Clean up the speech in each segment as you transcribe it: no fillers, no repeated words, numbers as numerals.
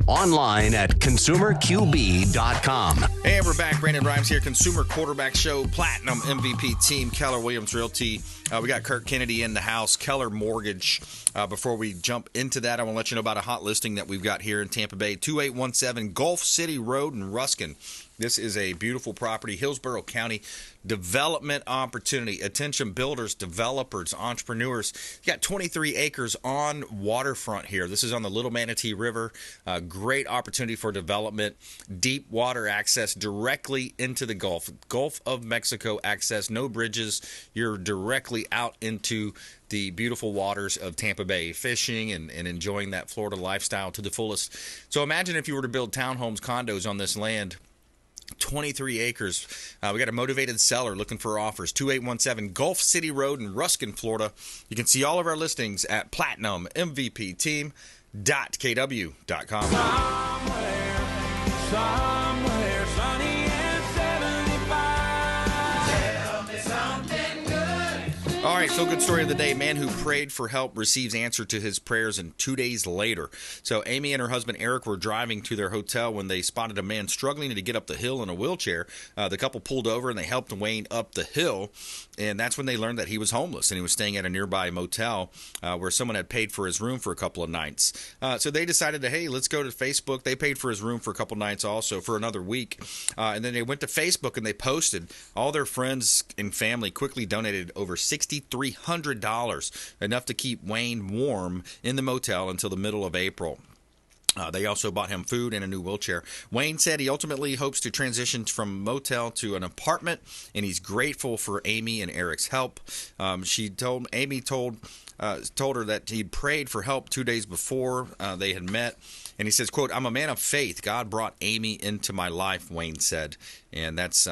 Online at consumerqb.com. And we're back. Brandon Rhymes here, Consumer Quarterback Show, Platinum MVP team, Keller Williams Realty. We got Kurt Kennedy in the house, Keller Mortgage. Before we jump into that, I want to let you know about a hot listing that we've got here in Tampa Bay, 2817 Gulf City Road in Ruskin. This is a beautiful property, Hillsborough County development opportunity. Attention builders, developers, entrepreneurs. You got 23 acres on waterfront here. This is on the Little Manatee River. Great opportunity for development. Deep water access directly into the Gulf. Gulf of Mexico access, no bridges. You're directly out into the beautiful waters of Tampa Bay, fishing and enjoying that Florida lifestyle to the fullest. So imagine if you were to build townhomes, condos on this land. 23 acres. We got a motivated seller looking for offers. 2817 Gulf City Road in Ruskin, Florida. You can see all of our listings at platinummvpteam.kw.com. Somewhere sunny and 75. Tell me something good. All right, so good story of the day. Man who prayed for help receives answer to his prayers, and 2 days later. So Amy and her husband Eric were driving to their hotel when they spotted a man struggling to get up the hill in a wheelchair. The couple pulled over and they helped Wayne up the hill, and that's when they learned that he was homeless and he was staying at a nearby motel where someone had paid for his room for a couple of nights. So they decided to, hey, let's go to Facebook. They paid for his room for a couple of nights also for another week. And then they went to Facebook and they posted. All their friends and family quickly donated over $6,300, enough to keep Wayne warm in the motel until the middle of April. They also bought him food and a new wheelchair. Wayne said he ultimately hopes to transition from motel to an apartment, and he's grateful for Amy and Eric's help. Amy told her that he'd prayed for help 2 days before they had met. And he says, quote, "I'm a man of faith. God brought Amy into my life," Wayne said. And that's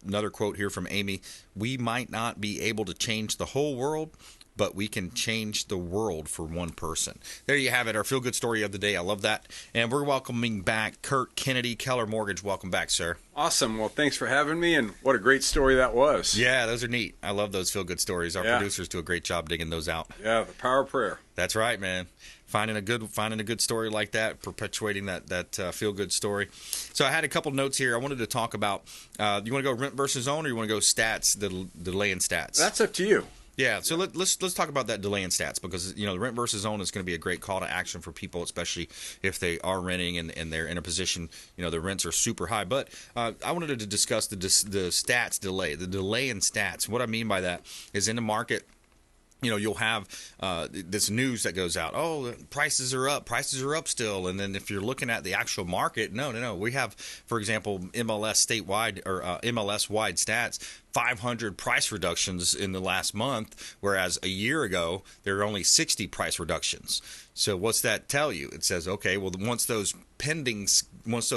another quote here from Amy. "We might not be able to change the whole world, but we can change the world for one person." There you have it, our feel-good story of the day. I love that. And we're welcoming back Kurt Kennedy, Keller Mortgage. Welcome back, sir. Awesome. Well, thanks for having me, and what a great story that was. Yeah, those are neat. I love those feel-good stories. Our producers do a great job digging those out. Yeah, the power of prayer. That's right, man. Finding a good story like that, perpetuating that feel-good story. So I had a couple notes here. I wanted to talk about, you want to go rent versus own, or you want to go stats, the delay in stats? That's up to you. Yeah, so let's talk about that delay in stats, because the rent versus own is going to be a great call to action for people, especially if they are renting and they're in a position, the rents are super high. But I wanted to discuss the stats delay, the delay in stats. What I mean by that is in the market, you'll have this news that goes out. Oh, prices are up still. And then if you're looking at the actual market, no. We have, for example, MLS statewide or MLS wide stats, 500 price reductions in the last month, whereas a year ago there were only 60 price reductions. So what's that tell you? It says, okay, well, once those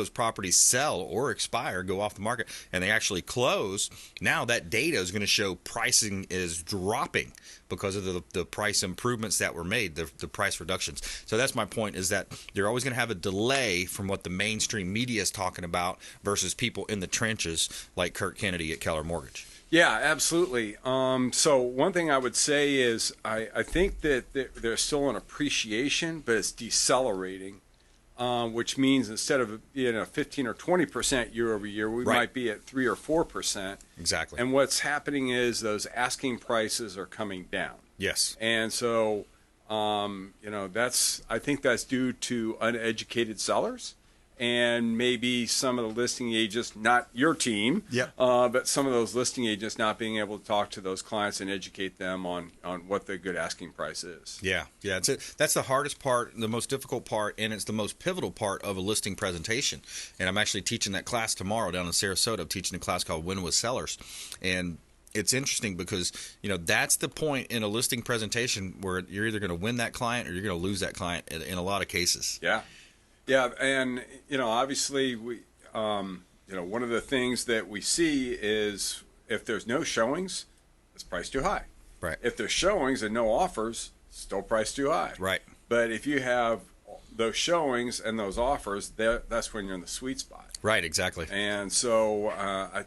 properties sell or expire, go off the market, and they actually close, now that data is going to show pricing is dropping because of the price improvements that were made, the price reductions. So that's my point, is that you're always going to have a delay from what the mainstream media is talking about versus people in the trenches like Kurt Kennedy at Keller Mortgage. Yeah, absolutely. So one thing I would say is I think that there's still an appreciation, but it's decelerating, which means instead of 15 or 20% year over year, we might be at 3 or 4%. Exactly. And what's happening is those asking prices are coming down. Yes. And so, I think that's due to uneducated sellers. And maybe some of the listing agents, not your team, but some of those listing agents not being able to talk to those clients and educate them on what the good asking price is. Yeah. That's the hardest part, the most difficult part, and it's the most pivotal part of a listing presentation. And I'm actually teaching that class tomorrow down in Sarasota. I'm teaching a class called Win with Sellers. And it's interesting because, that's the point in a listing presentation where you're either going to win that client or you're going to lose that client in a lot of cases. Yeah. Yeah, and obviously we, one of the things that we see is if there's no showings, it's priced too high. Right. If there's showings and no offers, still priced too high. Right. But if you have those showings and those offers, that's when you're in the sweet spot. Right. Exactly. And so,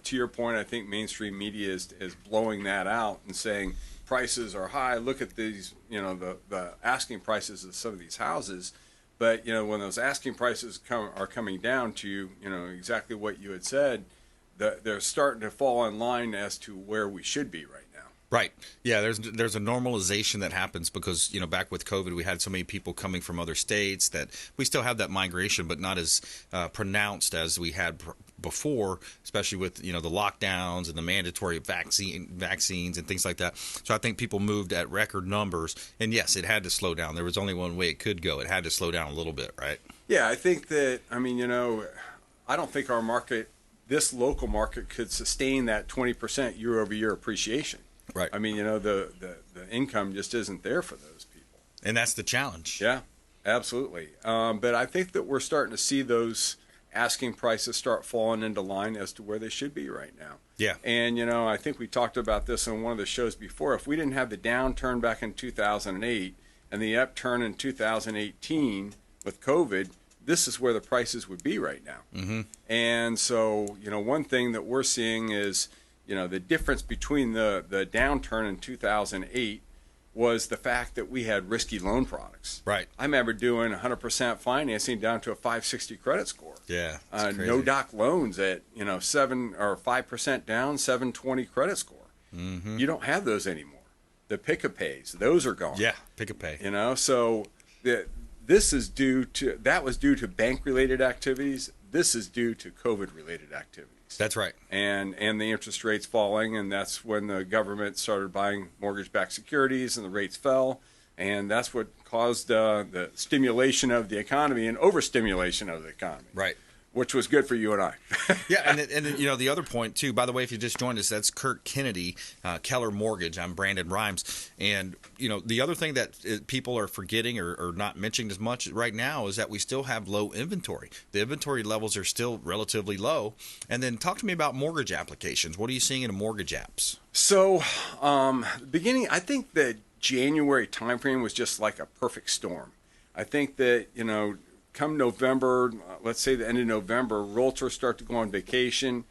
to your point, I think mainstream media is blowing that out and saying prices are high. Look at these, the asking prices of some of these houses. But, when those asking prices are coming down to, exactly what you had said, they're starting to fall in line as to where we should be right now. Right. Yeah, there's a normalization that happens because, back with COVID, we had so many people coming from other states that we still have that migration, but not as pronounced as we had before, especially with, the lockdowns and the mandatory vaccines and things like that. So I think people moved at record numbers. And yes, it had to slow down. There was only one way it could go. It had to slow down a little bit, right? Yeah, I think that, I don't think our market, this local market, could sustain that 20% year-over-year appreciation. Right. The income just isn't there for those people. And that's the challenge. Yeah, absolutely. But I think that we're starting to see those asking prices start falling into line as to where they should be right now. Yeah. And, I think we talked about this on one of the shows before. If we didn't have the downturn back in 2008 and the upturn in 2018 with COVID, this is where the prices would be right now. Mm-hmm. And so, one thing that we're seeing is, the difference between the downturn in 2008 was the fact that we had risky loan products. Right. I remember doing 100% financing down to a 560 credit score. Yeah. No doc loans at 7 or 5% down, 720 credit score. Mm-hmm. You don't have those anymore. The pick-a-pays, those are gone. Yeah, pick-a-pay. So this is that was due to bank-related activities. This is due to COVID-related activities. That's right. And the interest rates falling, and that's when the government started buying mortgage-backed securities, and the rates fell, and that's what caused the stimulation of the economy and overstimulation of the economy. Right. Which was good for you and I. Yeah, and the other point too. By the way, if you just joined us, that's Kurt Kennedy, Keller Mortgage. I'm Brandon Rhymes, and the other thing that people are forgetting or not mentioning as much right now is that we still have low inventory. The inventory levels are still relatively low. And then talk to me about mortgage applications. What are you seeing in mortgage apps? So, beginning, I think the January timeframe was just like a perfect storm. I think that come November, let's say the end of November, realtors start to go on vacation.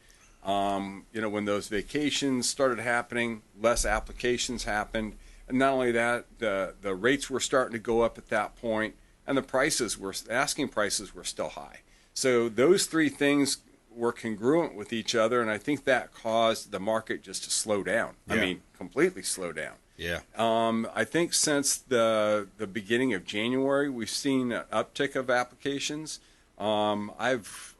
When those vacations started happening, less applications happened. And not only that, the rates were starting to go up at that point, and the asking prices were still high. So those three things were congruent with each other, and I think that caused the market just to slow down. Yeah. Completely slow down. Yeah. I think since the beginning of January, we've seen an uptick of applications. I've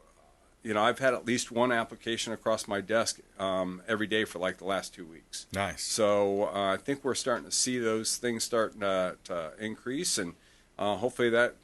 had at least one application across my desk every day for like the last 2 weeks. Nice. So I think we're starting to see those things starting to increase, and hopefully that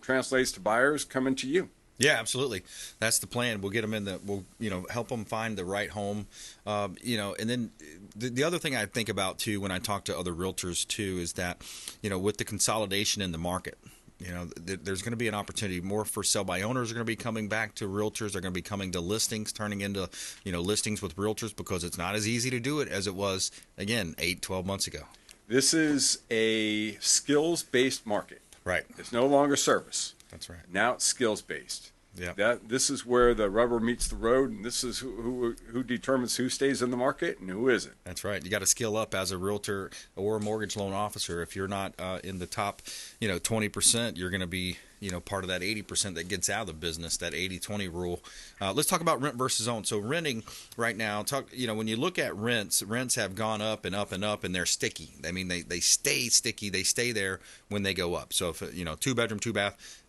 translates to buyers coming to you. Yeah, absolutely. That's the plan. We'll get them we'll help them find the right home. And then the other thing I think about too when I talk to other realtors too is that, with the consolidation in the market, there's going to be an opportunity. More for sell by owners are going to be coming back to realtors. They're going to be coming to listings, turning into, listings with realtors because it's not as easy to do it as it was, again, 8-12 months ago. This is a skills-based market. Right. It's no longer service. That's right. Now it's skills-based. Yeah. This is where the rubber meets the road, and this is who determines who stays in the market and who isn't. That's right. You got to skill up as a realtor or a mortgage loan officer. If you're not in the top, 20%, you're going to be, part of that 80% that gets out of the business, that 80-20 rule. Let's talk about rent versus own. So renting right now, when you look at rents have gone up and up and up, and they're sticky. I mean, they stay sticky. They stay there when they go up. So if, 2-bedroom, 2-bath,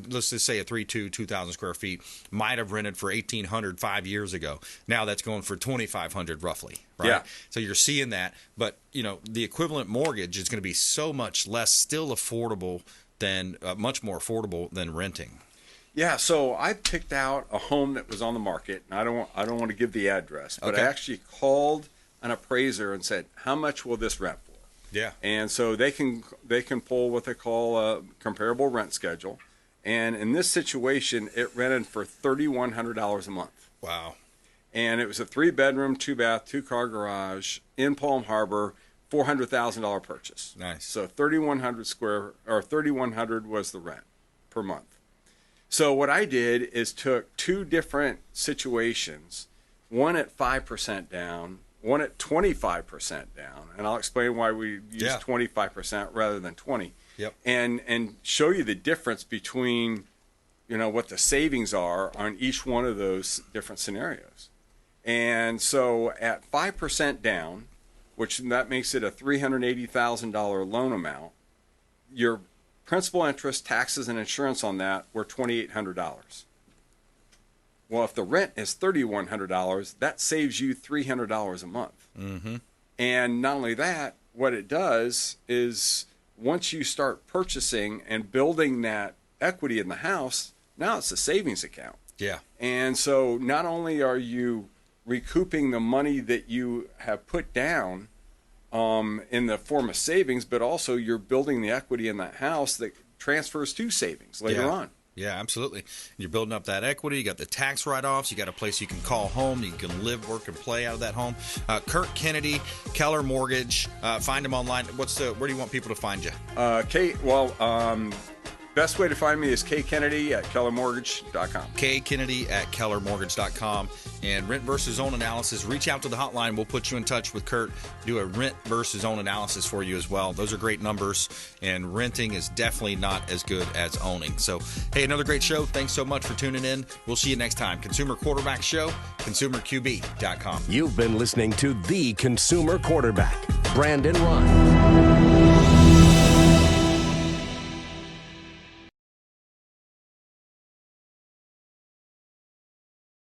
let's just say a 3-2, 2,000 square feet might have rented for $1,800 5 years ago. Now that's going for $2,500 roughly, right? Yeah. So you're seeing that, but the equivalent mortgage is going to be so much less, still affordable than much more affordable than renting. Yeah. So I picked out a home that was on the market, and I don't want to give the address, but Okay. I actually called an appraiser and said, "How much will this rent for?" Yeah. And so they can pull what they call a comparable rent schedule. And in this situation, it rented for $3,100 a month. Wow. And it was a 3-bedroom, 2-bath, 2-car garage in Palm Harbor, $400,000 purchase. Nice. So $3,100 was the rent per month. So what I did is took two different situations, one at 5% down, one at 25% down, and I'll explain why we use 25% rather than 20. Yep. and show you the difference between, what the savings are on each one of those different scenarios. And so at 5% down, which that makes it a $380,000 loan amount, your principal, interest, taxes, and insurance on that were $2,800. Well, if the rent is $3,100, that saves you $300 a month. Mm-hmm. And not only that, what it does is once you start purchasing and building that equity in the house, now it's a savings account. Yeah. And so not only are you recouping the money that you have put down in the form of savings, but also you're building the equity in that house that transfers to savings later on. Yeah, absolutely. You're building up that equity. You got the tax write-offs. You got a place you can call home. You can live, work, and play out of that home. Kurt Kennedy, Keller Mortgage. Find him online. Where do you want people to find you? Best way to find me is Kennedy at kellermortgage.com. Kennedy at kellermortgage.com. And rent versus own analysis. Reach out to the hotline. We'll put you in touch with Kurt. Do a rent versus own analysis for you as well. Those are great numbers. And renting is definitely not as good as owning. So, hey, another great show. Thanks so much for tuning in. We'll see you next time. Consumer Quarterback Show, consumerqb.com. You've been listening to The Consumer Quarterback, Brandon Ron.